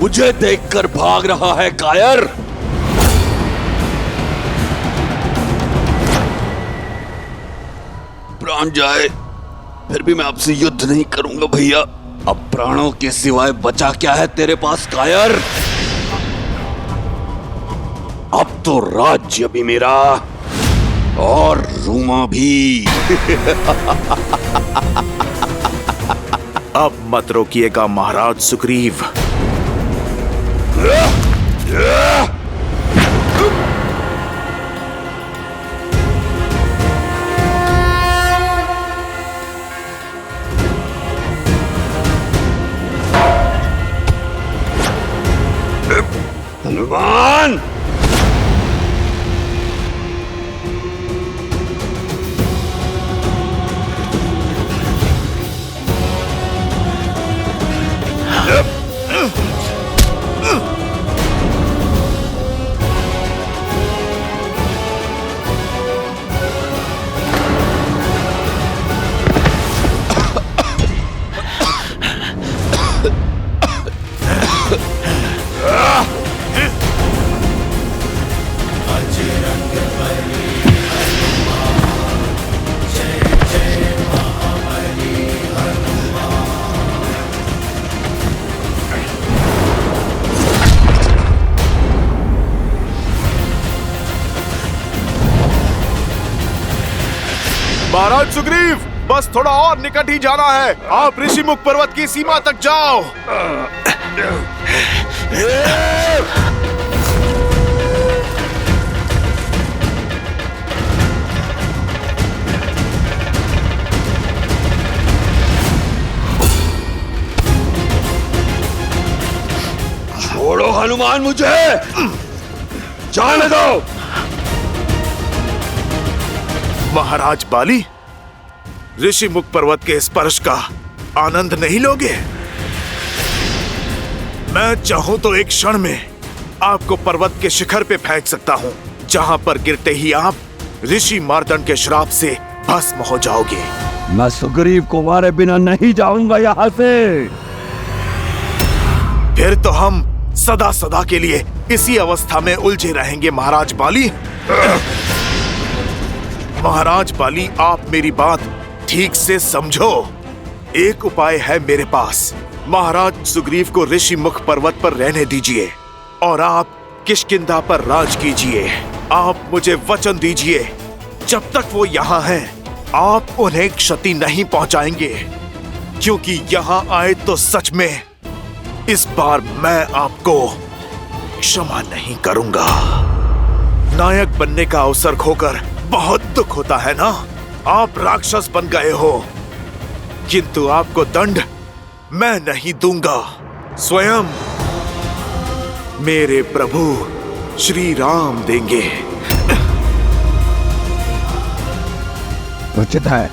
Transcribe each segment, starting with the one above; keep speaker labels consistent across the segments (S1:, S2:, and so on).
S1: मुझे देखकर भाग रहा है कायर। प्राण जाए फिर भी मैं आपसे युद्ध नहीं करूंगा भैया। अब प्राणों के सिवाय बचा क्या है तेरे पास कायर? अब तो राज्य भी मेरा और रूमा भी।
S2: अब मत रोकिएगा महाराज सुग्रीव।
S1: हनुमान!
S2: महाराज सुग्रीव, बस थोड़ा और निकट ही जाना है। आप ऋषिमुख पर्वत की सीमा तक जाओ।
S1: छोड़ो हनुमान मुझे, जाने दो।
S2: महाराज बाली, ऋषिमुख पर्वत के स्पर्श का आनंद नहीं लोगे? मैं चाहूं तो एक क्षण में आपको पर्वत के शिखर पे फेंक सकता हूं, जहां पर गिरते ही आप ऋषि मार्तंड के श्राप से भस्म हो जाओगे।
S1: मैं सुग्रीव को मारे बिना नहीं जाऊंगा यहाँ से।
S2: फिर तो हम सदा सदा के लिए इसी अवस्था में उलझे रहेंगे महाराज बाली। महाराज बाली, आप मेरी बात ठीक से समझो। एक उपाय है मेरे पास। महाराज सुग्रीव को ऋषिमुख पर्वत पर रहने दीजिए और आप किष्किंधा पर राज कीजिए। आप मुझे वचन दीजिए, जब तक वो यहाँ हैं, आप उन्हें क्षति नहीं पहुंचाएंगे, क्योंकि यहाँ आए तो सच में इस बार मैं आपको क्षमा नहीं करूंगा। नायक बनने का अवसर खोकर बहुत दुख होता है ना। आप राक्षस बन गए हो, किंतु आपको दंड मैं नहीं दूंगा। स्वयं मेरे प्रभु श्री राम देंगे।
S1: उचित है,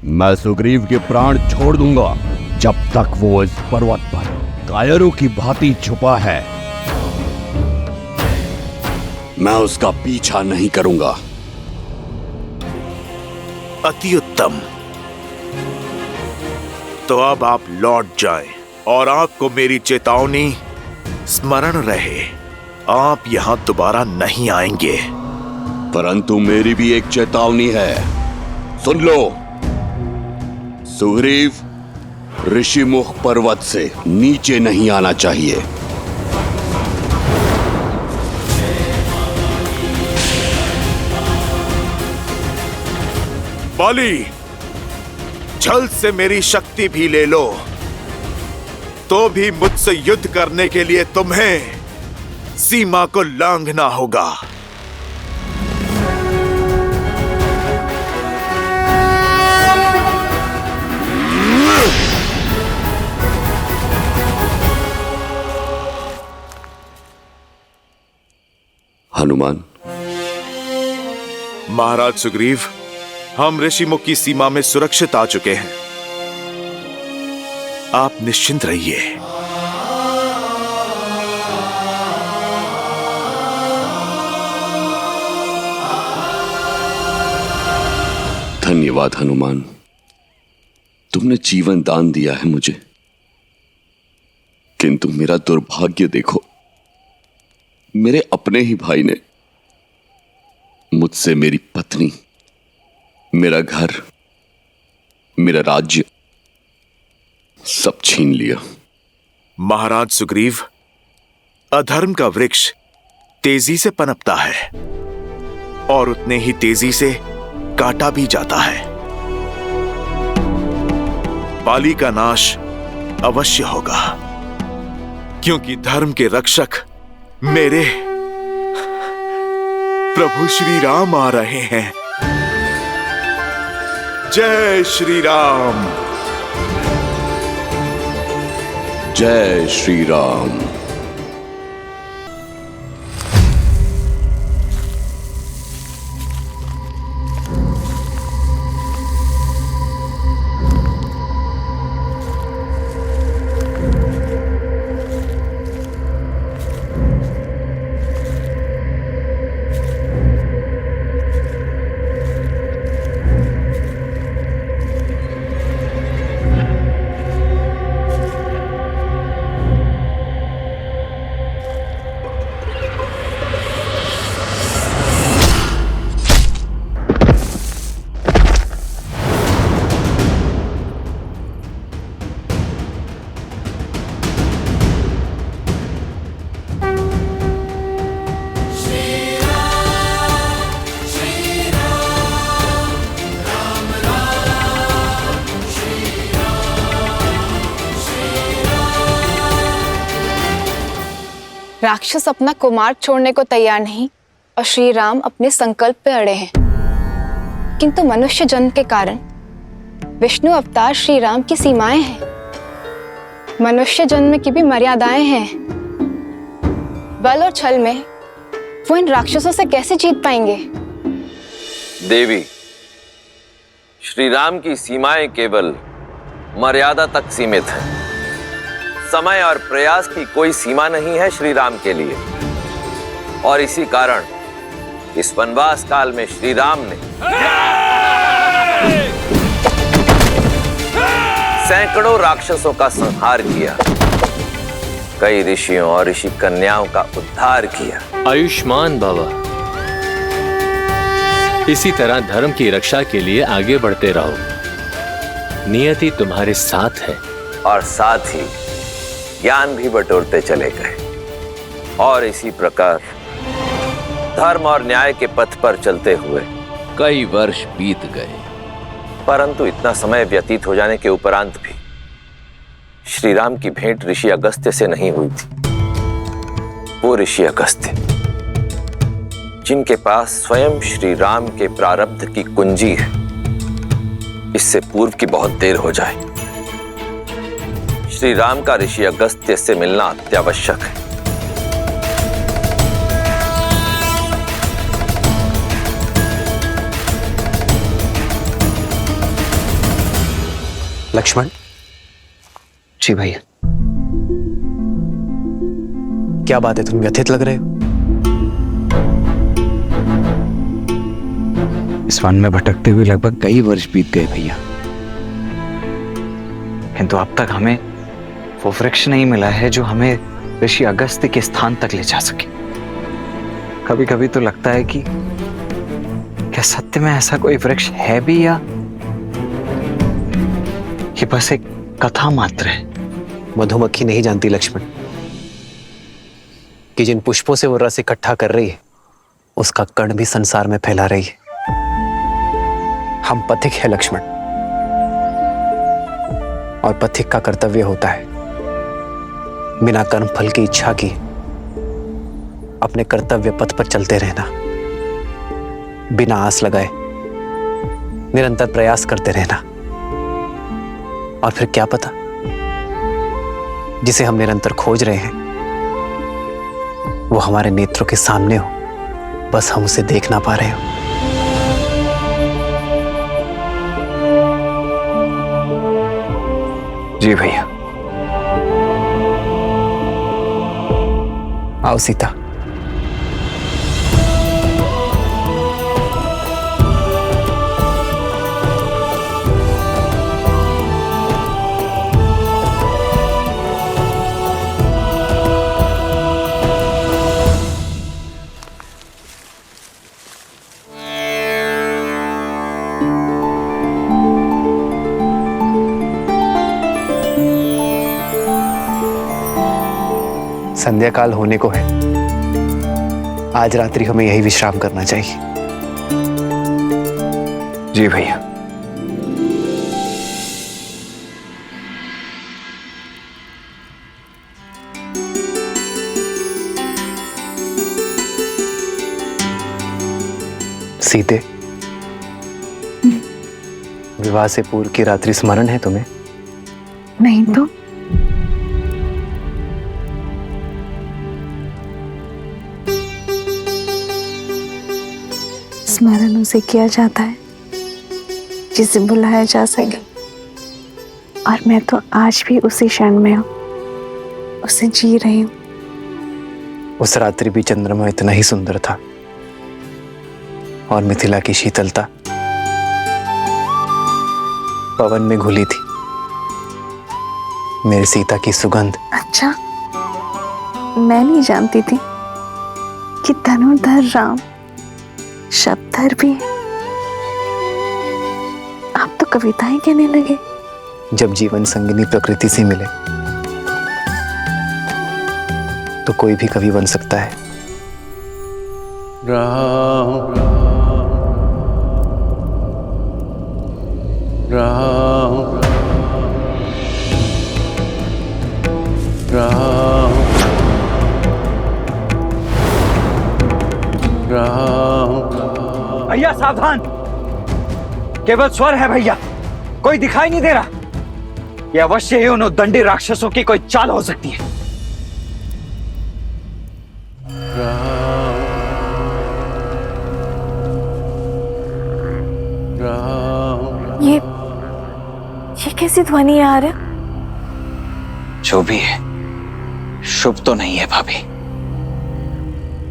S1: मैं सुग्रीव के प्राण छोड़ दूंगा जब तक वो इस पर्वत पर कायरों की भांति छुपा है। मैं उसका पीछा नहीं करूंगा।
S2: अति उत्तम। तो अब आप लौट जाएं और आपको मेरी चेतावनी स्मरण रहे, आप यहां दोबारा नहीं आएंगे।
S1: परंतु मेरी भी एक चेतावनी है, सुन लो। सुग्रीव ऋषिमुख पर्वत से नीचे नहीं आना चाहिए।
S2: बाली, छल से मेरी शक्ति भी ले लो, तो भी मुझसे युद्ध करने के लिए तुम्हें सीमा को लांघना होगा।
S1: हनुमान।
S2: महाराज सुग्रीव, हम ऋषिमुख की सीमा में सुरक्षित आ चुके हैं। आप निश्चिंत रहिए।
S1: धन्यवाद हनुमान, तुमने जीवन दान दिया है मुझे।
S3: किंतु मेरा दुर्भाग्य देखो, मेरे अपने ही भाई ने मुझसे मेरी पत्नी, मेरा घर, मेरा राज्य सब छीन लिया।
S2: महाराज सुग्रीव, अधर्म का वृक्ष तेजी से पनपता है और उतने ही तेजी से काटा भी जाता है। बाली का नाश अवश्य होगा, क्योंकि धर्म के रक्षक मेरे प्रभु श्री राम आ रहे हैं। जय श्री राम।
S3: जय श्री राम।
S4: राक्षस अपना कुमार छोड़ने को तैयार नहीं और श्री राम अपने संकल्प पे अड़े हैं, किंतु मनुष्य जन्म के कारण विष्णु अवतार श्री राम की सीमाएं हैं। मनुष्य जन्म की भी मर्यादाएं हैं। बल और छल में वो इन राक्षसों से कैसे जीत पाएंगे?
S5: देवी, श्री राम की सीमाएं केवल मर्यादा तक सीमित हैं। समय और प्रयास की कोई सीमा नहीं है श्री राम के लिए, और इसी कारण इस वनवास काल में श्री राम ने सैकड़ों राक्षसों का संहार किया, कई ऋषियों और ऋषि कन्याओं का उद्धार किया।
S6: आयुष्मान भव। इसी तरह धर्म की रक्षा के लिए आगे बढ़ते रहो। नियति तुम्हारे साथ है।
S5: और साथ ही ज्ञान भी बटोरते चले गए, और इसी प्रकार धर्म और न्याय के पथ पर चलते हुए
S6: कई वर्ष बीत गए,
S5: परंतु इतना समय व्यतीत हो जाने के उपरांत भी श्री राम की भेंट ऋषि अगस्त्य से नहीं हुई थी। वो ऋषि अगस्त्य जिनके पास स्वयं श्री राम के प्रारब्ध की कुंजी है, इससे पूर्व की बहुत देर हो जाए। श्री राम का ऋषि अगस्त्य से मिलना अत्यावश्यक है।
S7: लक्ष्मण जी भैया, क्या बात है, तुम व्यथित लग रहे हो?
S8: इस वन में भटकते हुए लगभग कई वर्ष बीत गए भैया,
S7: किंतु अब तक हमें वो वृक्ष नहीं मिला है जो हमें ऋषि अगस्त्य के स्थान तक ले जा सके। कभी कभी तो लगता है कि क्या सत्य में ऐसा कोई वृक्ष है भी, या ये बस एक कथा मात्र है? मधुमक्खी नहीं जानती लक्ष्मण कि जिन पुष्पों से वो रस इकट्ठा कर रही है उसका कण भी संसार में फैला रही है। हम पथिक है लक्ष्मण, और पथिक का कर्तव्य होता है बिना कर्म फल की इच्छा की अपने कर्तव्य पथ पर चलते रहना, बिना आस लगाए निरंतर प्रयास करते रहना। और फिर क्या पता, जिसे हम निरंतर खोज रहे हैं वो हमारे नेत्रों के सामने हो, बस हम उसे देख ना पा रहे हो। जी भैया। आओ सीता। संध्या काल होने को है। आज रात्रि हमें यही विश्राम करना चाहिए। जी भैया। सीते, विवाह से पूर्व की रात्रि स्मरण है तुम्हें?
S9: नहीं तो स्मरण उसे किया जाता है जिसे बुलाया जा सके, और मैं तो आज भी उसी क्षण में हूँ, उसे जी रही हूँ।
S7: उस रात्रि भी चंद्रमा इतना ही सुंदर था, और मिथिला की शीतलता पवन में घुली थी। मेरी सीता की सुगंध।
S9: अच्छा, मैं नहीं जानती थी कि धनुर्धर राम शब्दधर भी है। आप तो कविताएं कहने लगे।
S7: जब जीवन संगिनी प्रकृति से मिले तो कोई भी कवि बन सकता है।
S6: राम राम राम राम।
S8: भैया सावधान, केवल स्वर है भैया, कोई दिखाई नहीं दे रहा। ये अवश्य ही उन उद्दंडी राक्षसों की कोई चाल हो सकती है।
S9: ये कैसी ध्वनि आ रहा है?
S8: जो भी है, शुभ तो नहीं है भाभी।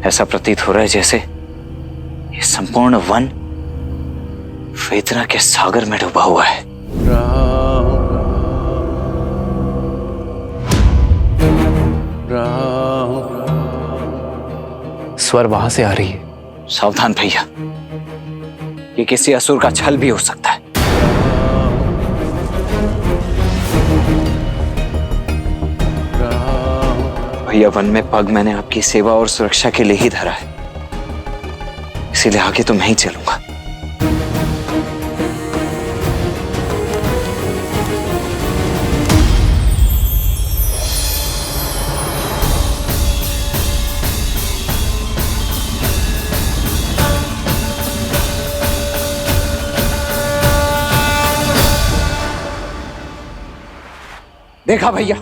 S8: ऐसा प्रतीत हो रहा है जैसे ये संपूर्ण वन वेदना के सागर में डूबा हुआ है।
S6: राम राम।
S7: स्वर वहां से आ रही है।
S8: सावधान भैया, ये किसी असुर का छल भी हो सकता है। भैया, वन में पग मैंने आपकी सेवा और सुरक्षा के लिए ही धरा है, इसीलिए आगे तो मैं ही चलूंगा। देखा भैया,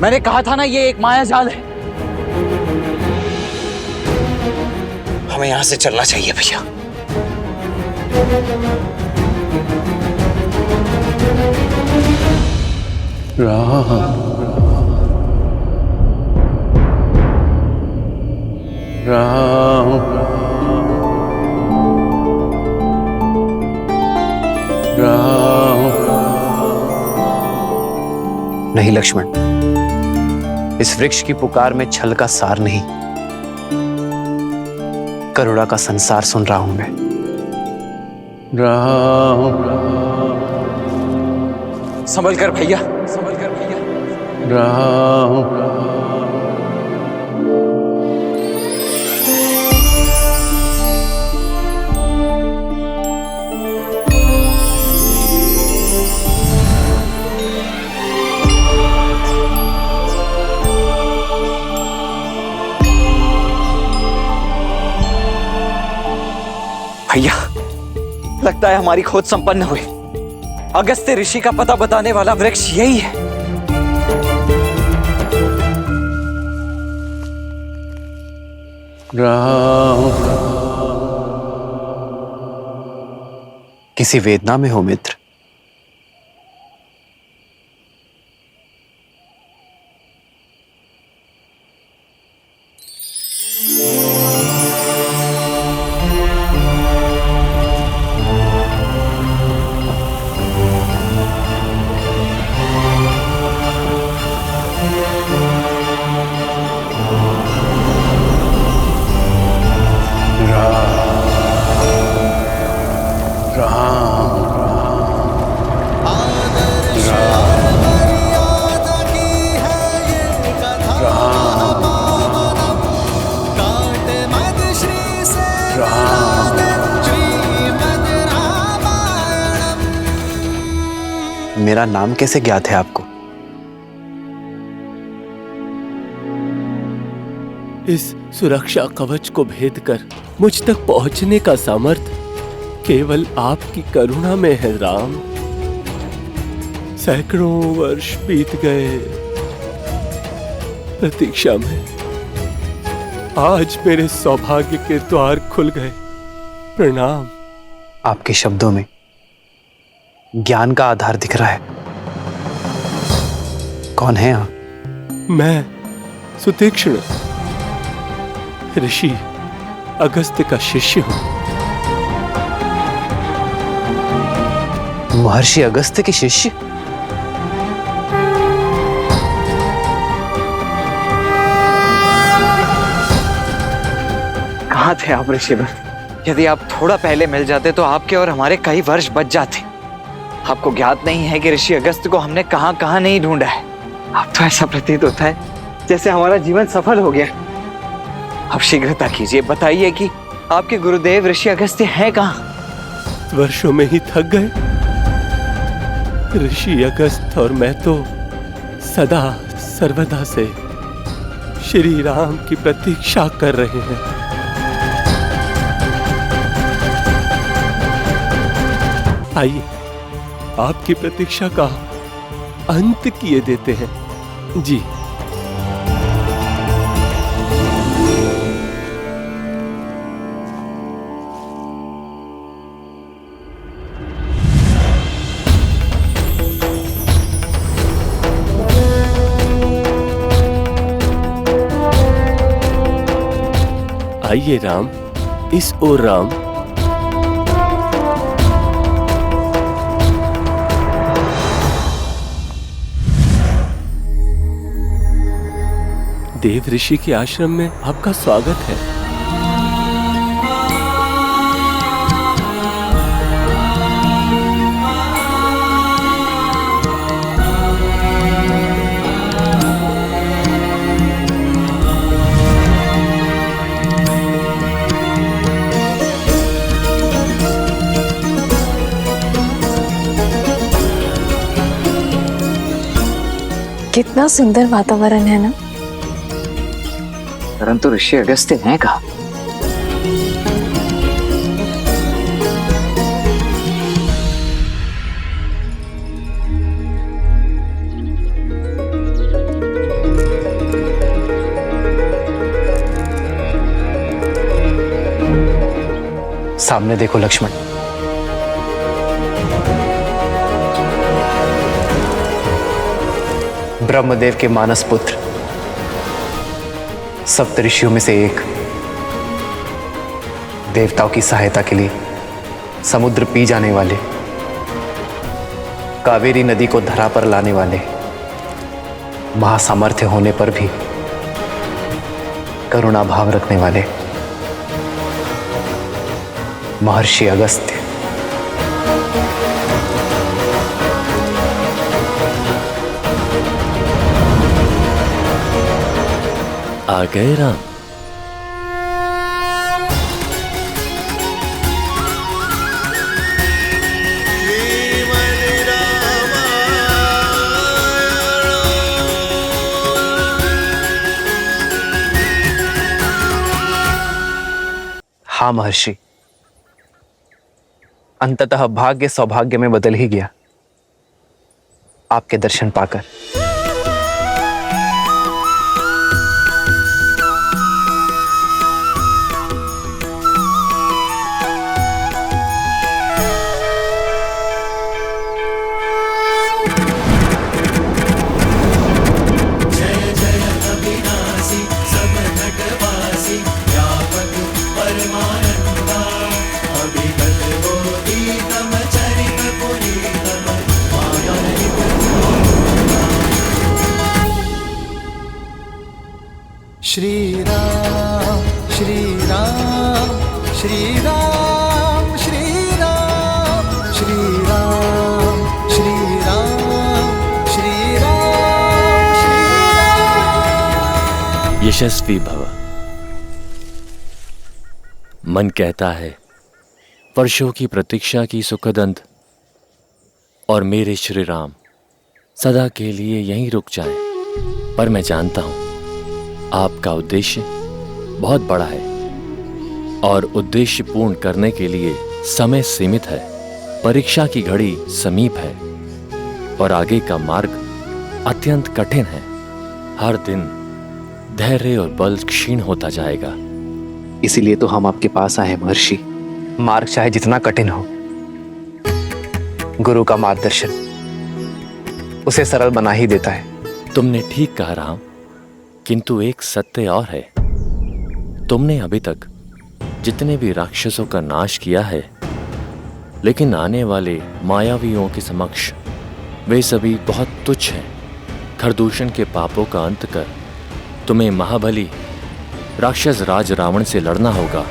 S8: मैंने कहा था ना ये एक माया जाल है। हमें यहां से चलना चाहिए भैया।
S6: राम राम राम।
S7: नहीं लक्ष्मण, इस वृक्ष की पुकार में छल का सार नहीं, करुणा का संसार सुन रहा हूं मैं।
S6: राम
S8: संभल कर भैया, संभल कर भैया।
S6: राम
S8: भैया, लगता है हमारी खोज संपन्न हुई। अगस्त्य ऋषि का पता बताने वाला वृक्ष यही है।
S6: राम।
S7: किसी वेदना में हो मित्र?
S6: राम
S7: मेरा नाम कैसे ज्ञात है आपको?
S10: इस सुरक्षा कवच को भेद कर मुझ तक पहुंचने का सामर्थ्य केवल आपकी करुणा में है राम। सैकड़ों वर्ष बीत गए प्रतीक्षा में, आज मेरे सौभाग्य के द्वार खुल गए। प्रणाम।
S7: आपके शब्दों में ज्ञान का आधार दिख रहा है। कौन है आप?
S10: मैं सुतीक्ष्ण, ऋषि अगस्त्य का शिष्य हूं।
S7: महर्षि अगस्त्य के शिष्य?
S8: कहाँ थे आप ऋषिवर? यदि आप थोड़ा पहले मिल जाते तो आपके और हमारे कई वर्ष बच जाते। आपको ज्ञात नहीं है कि ऋषि अगस्त्य को हमने कहां कहां नहीं ढूंढा है। अब तो ऐसा प्रतीत होता है जैसे हमारा जीवन सफल हो गया। अब शीघ्रता कीजिए, बताइए कि आपके गुरुदेव ऋषि अगस्त्य हैं कहां?
S10: वर्षों में ही थक गए। ऋषि अगस्त्य और मैं तो सदा सर्वदा से श्री राम की प्रतीक्षा कर रहे हैं। आइए, आपकी प्रतीक्षा का अंत किए देते हैं। जी। आइए राम, इस ओर राम। देव ऋषि के आश्रम में आपका स्वागत है।
S9: कितना सुंदर वातावरण है ना।
S8: परंतु ऋषि अगस्त्य हैं कहाँ?
S7: सामने देखो लक्ष्मण। ब्रह्मदेव के मानस पुत्र, सप्तऋषियों में से एक, देवताओं की सहायता के लिए समुद्र पी जाने वाले, कावेरी नदी को धरा पर लाने वाले, महासामर्थ्य होने पर भी करुणा भाव रखने वाले महर्षि अगस्त्य।
S10: आ गए राम।
S7: हाँ महर्षि, अंततः भाग्य सौभाग्य में बदल ही गया आपके दर्शन पाकर।
S11: श्री राम श्री राम श्री राम श्री राम श्री राम श्री राम श्री राम श्री राम।
S6: यशस्वी भव। मन कहता है वर्षों की प्रतीक्षा की सुखद अंत और मेरे श्री राम सदा के लिए यहीं रुक जाएं। पर मैं जानता हूं आपका उद्देश्य बहुत बड़ा है और उद्देश्य पूर्ण करने के लिए समय सीमित है। परीक्षा की घड़ी समीप है और आगे का मार्ग अत्यंत कठिन है। हर दिन धैर्य और बल क्षीण होता जाएगा।
S7: इसीलिए तो हम आपके पास आए महर्षि। मार्ग चाहे जितना कठिन हो, गुरु का मार्गदर्शन उसे सरल बना ही देता है।
S6: तुमने ठीक कहा राम, किंतु एक सत्य और है। तुमने अभी तक जितने भी राक्षसों का नाश किया है, लेकिन आने वाले मायावियों के समक्ष वे सभी बहुत तुच्छ हैं। खरदूषण के पापों का अंत कर तुम्हें महाबली राक्षस राज रावण से लड़ना होगा।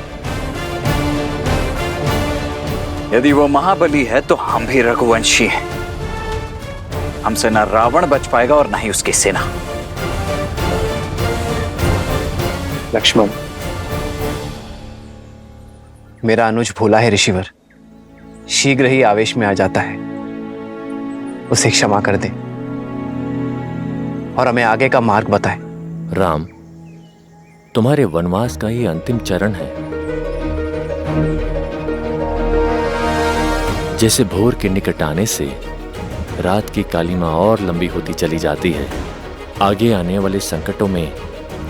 S8: यदि वो महाबली है तो हम भी रघुवंशी हैं। हमसे ना रावण बच पाएगा और ना ही उसकी सेना।
S7: लक्ष्मण, मेरा अनुज भोला है ऋषिवर, शीघ्र ही आवेश में आ जाता है। उसे क्षमा कर दे और हमें आगे का मार्ग बताए।
S6: राम, तुम्हारे वनवास का ये अंतिम चरण है। जैसे भोर के निकट आने से रात की कालिमा और लंबी होती चली जाती है, आगे आने वाले संकटों में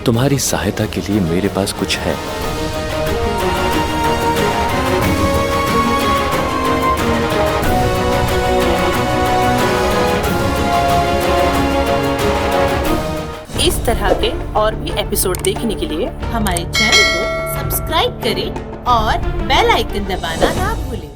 S6: तुम्हारी सहायता के लिए मेरे पास कुछ है।
S12: इस तरह के और भी एपिसोड देखने के लिए हमारे चैनल को सब्सक्राइब करें और बेल आइकन दबाना ना भूलें।